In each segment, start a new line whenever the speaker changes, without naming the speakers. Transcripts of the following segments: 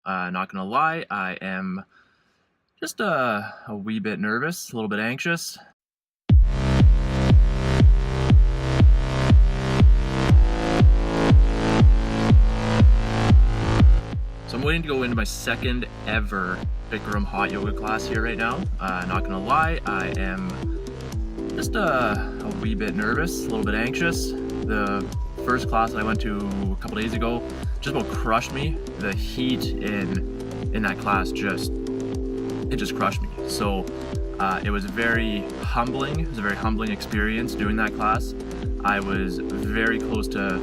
Not gonna lie, I am just a wee bit nervous, a little bit anxious. So I'm waiting to go into my second ever Bikram Hot Yoga class here right now. Not gonna lie, I am just a wee bit nervous, a little bit anxious. The first class that I went to a couple days ago just about crushed me. The heat in that class just crushed me. So it was very humbling. It was a very humbling experience doing that class. I was very close to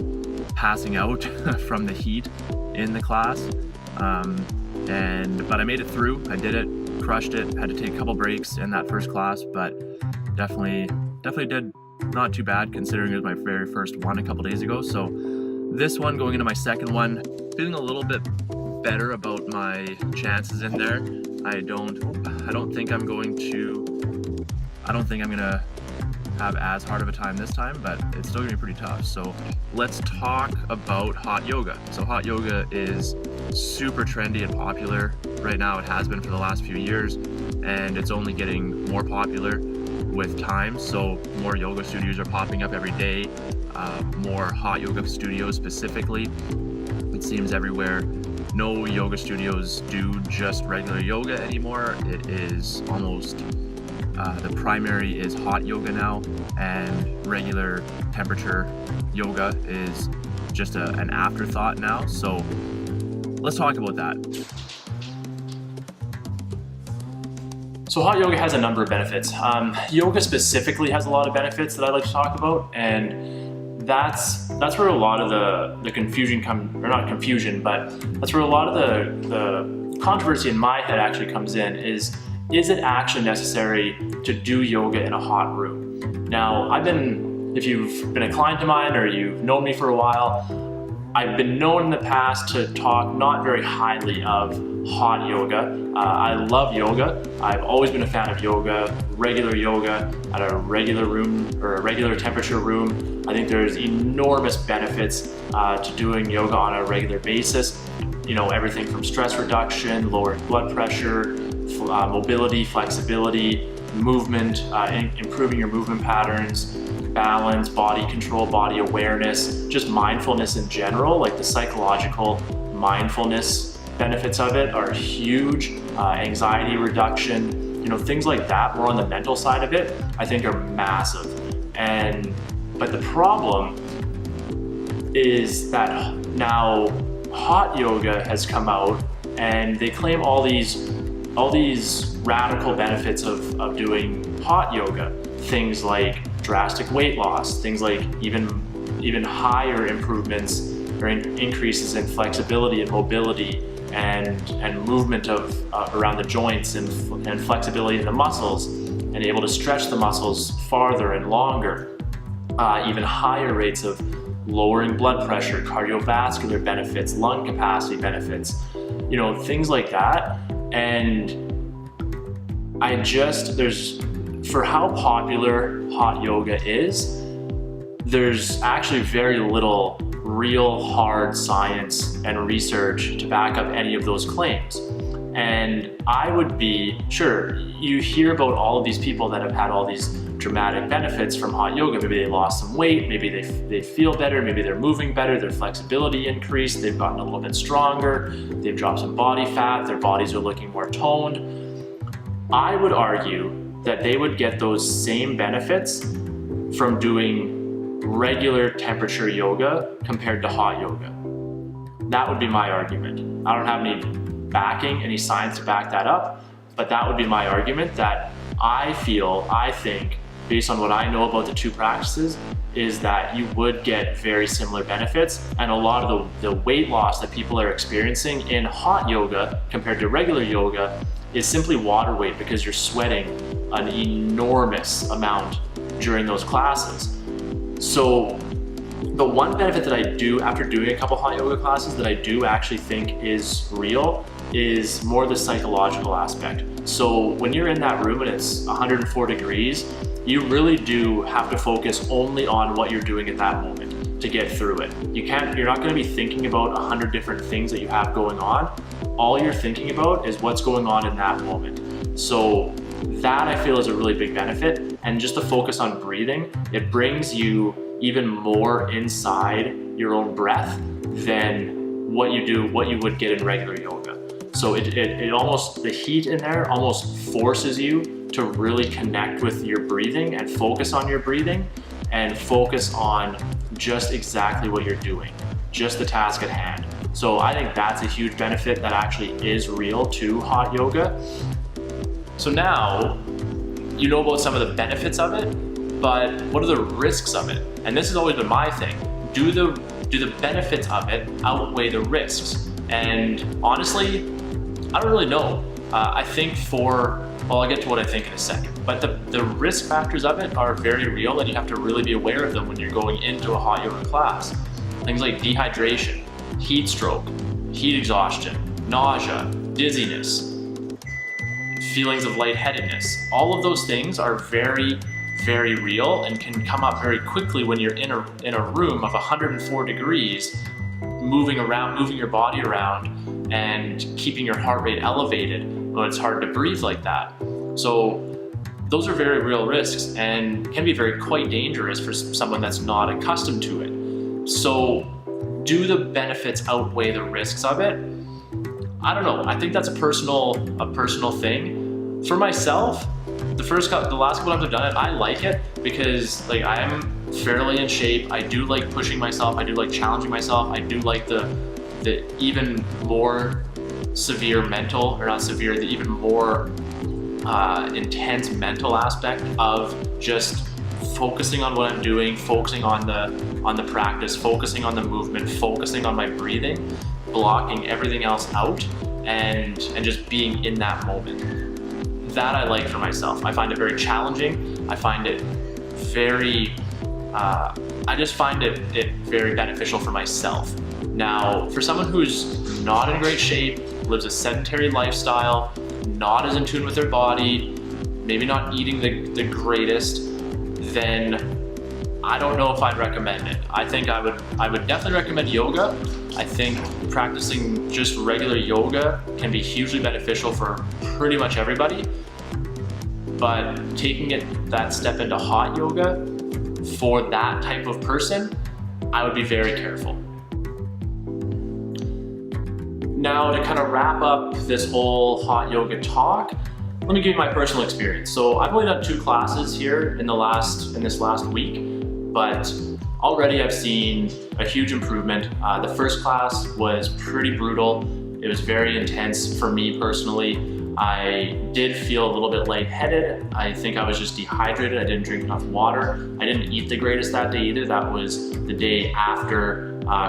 passing out from the heat in the class. But I made it through. I did it, crushed it. Had to take a couple breaks in that first class, but definitely did not too bad considering it was my very first one a couple days ago. So this one, going into my second one, feeling a little bit better about my chances in there. I don't think I'm gonna have as hard of a time this time, but it's still gonna be pretty tough. So let's talk about hot yoga. So hot yoga is super trendy and popular right now. It has been for the last few years, and it's only getting more popular with time. So more yoga studios are popping up every day, more hot yoga studios specifically. It seems everywhere. No yoga studios do just regular yoga anymore. It is almost the primary is hot yoga now, and regular temperature yoga is just an afterthought now. So let's talk about that.
So hot yoga has a number of benefits. Yoga specifically has a lot of benefits that I'd like to talk about, and that's where a lot of the confusion not confusion, but that's where a lot of the controversy in my head actually comes in. Is it actually necessary to do yoga in a hot room? Now, if you've been a client of mine or you've known me for a while, I've been known in the past to talk not very highly of hot yoga. I love yoga. I've always been a fan of yoga, regular yoga at a regular room or a regular temperature room. I think there's enormous benefits to doing yoga on a regular basis. You know, everything from stress reduction, lowering blood pressure, mobility, flexibility, movement, improving your movement patterns, balance, body control, body awareness, just mindfulness in general. Like the psychological mindfulness benefits of it are huge. Anxiety reduction, things like that, more on the mental side of it, I think are massive. But the problem is that now hot yoga has come out and they claim all these radical benefits of doing hot yoga. Things like drastic weight loss, things like even higher improvements or increases in flexibility and mobility and movement of around the joints and flexibility in the muscles, and able to stretch the muscles farther and longer. Even higher rates of lowering blood pressure, cardiovascular benefits, lung capacity benefits, things like that. And for how popular hot yoga is, there's actually very little real hard science and research to back up any of those claims. And I would be sure, you hear about all of these people that have had all these dramatic benefits from hot yoga. Maybe they lost some weight, maybe they feel better, maybe they're moving better, their flexibility increased, they've gotten a little bit stronger, they've dropped some body fat, their bodies are looking more toned. I would argue that they would get those same benefits from doing regular temperature yoga compared to hot yoga. That would be my argument. I don't have any science to back that up, but that would be my argument, that I think, based on what I know about the two practices, is that you would get very similar benefits, and a lot of the weight loss that people are experiencing in hot yoga compared to regular yoga is simply water weight, because you're sweating an enormous amount during those classes. So the one benefit that I do, after doing a couple hot yoga classes, that I do actually think is real is more the psychological aspect. So when you're in that room and it's 104 degrees, you really do have to focus only on what you're doing at that moment to get through it. You're not going to be thinking about 100 different things that you have going on. all you're thinking about is what's going on in that moment. So that I feel is a really big benefit. And just the focus on breathing, it brings you even more inside your own breath than what you would get in regular yoga. So it almost, the heat in there almost forces you to really connect with your breathing and focus on your breathing and focus on just exactly what you're doing, just the task at hand. So I think that's a huge benefit that actually is real to hot yoga. So now you know about some of the benefits of it, but what are the risks of it? And this has always been my thing. Do the benefits of it outweigh the risks? And honestly, I don't really know. I think well, I'll get to what I think in a second, but the risk factors of it are very real, and you have to really be aware of them when you're going into a hot yoga class. Things like dehydration, heat stroke, heat exhaustion, nausea, dizziness, feelings of lightheadedness. All of those things are very, very real and can come up very quickly when you're in a room of 104 degrees, moving your body around and keeping your heart rate elevated when it's hard to breathe like that. So those are very real risks and can be quite dangerous for someone that's not accustomed to it. So do the benefits outweigh the risks of it? I don't know. I think that's a personal thing. For myself, the last couple times I've done it, I like it because like I am fairly in shape. I do like pushing myself. I do like challenging myself. I do like the even more severe mental, or not severe, the even more intense mental aspect of just focusing on what I'm doing, focusing on the practice, focusing on the movement, focusing on my breathing, blocking everything else out, and just being in that moment. That I like for myself. I find it very challenging. I find it very, I just find it very beneficial for myself. Now, for someone who's not in great shape, lives a sedentary lifestyle, not as in tune with their body, maybe not eating the greatest, then I don't know if I'd recommend it. I think I would definitely recommend yoga. I think practicing just regular yoga can be hugely beneficial for pretty much everybody. But taking that step into hot yoga for that type of person, I would be very careful. Now, to kind of wrap up this whole hot yoga talk, let me give you my personal experience. So I've only done 2 classes here in this last week, but already I've seen a huge improvement. The first class was pretty brutal. It was very intense for me personally. I did feel a little bit lightheaded. I think I was just dehydrated. I didn't drink enough water. I didn't eat the greatest that day either. That was the day after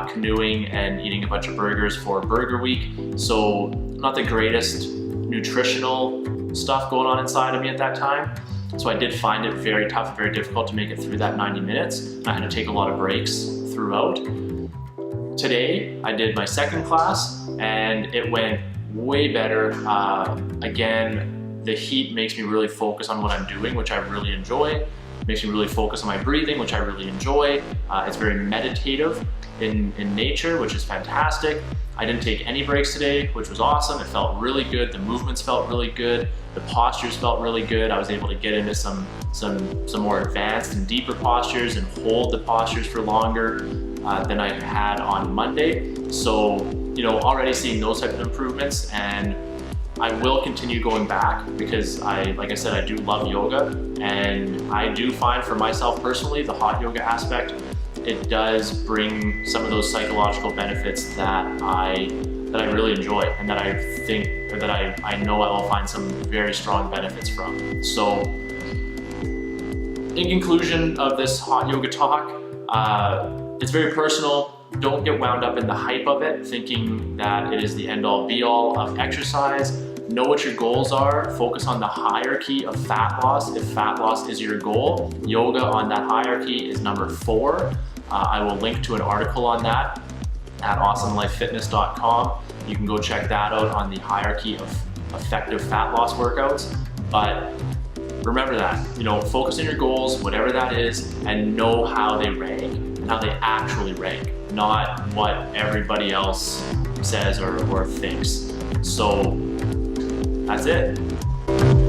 canoeing and eating a bunch of burgers for Burger Week. So not the greatest nutritional stuff going on inside of me at that time. So I did find it very tough, very difficult to make it through that 90 minutes. I had to take a lot of breaks throughout. Today, I did my second class and it went way better. Again, the heat makes me really focus on what I'm doing, which I really enjoy. Makes me really focus on my breathing, which I really enjoy. It's very meditative in nature, which is fantastic. I didn't take any breaks today, which was awesome. It felt really good. The movements felt really good. The postures felt really good. I was able to get into some more advanced and deeper postures and hold the postures for longer than I had on Monday. So, you know, already seeing those types of improvements, and I will continue going back because like I said, I do love yoga, and I do find for myself personally, the hot yoga aspect, it does bring some of those psychological benefits that I really enjoy, and that I think, or that I know I will find some very strong benefits from. So in conclusion of this hot yoga talk, it's very personal. Don't get wound up in the hype of it, thinking that it is the end all be all of exercise. Know what your goals are. Focus on the hierarchy of fat loss. If fat loss is your goal, yoga on that hierarchy is number 4. I will link to an article on that at awesomelifefitness.com. You can go check that out on the hierarchy of effective fat loss workouts. But remember that, you know, focus on your goals, whatever that is, and know how they rank and how they actually rank, not what everybody else says or thinks. So that's it.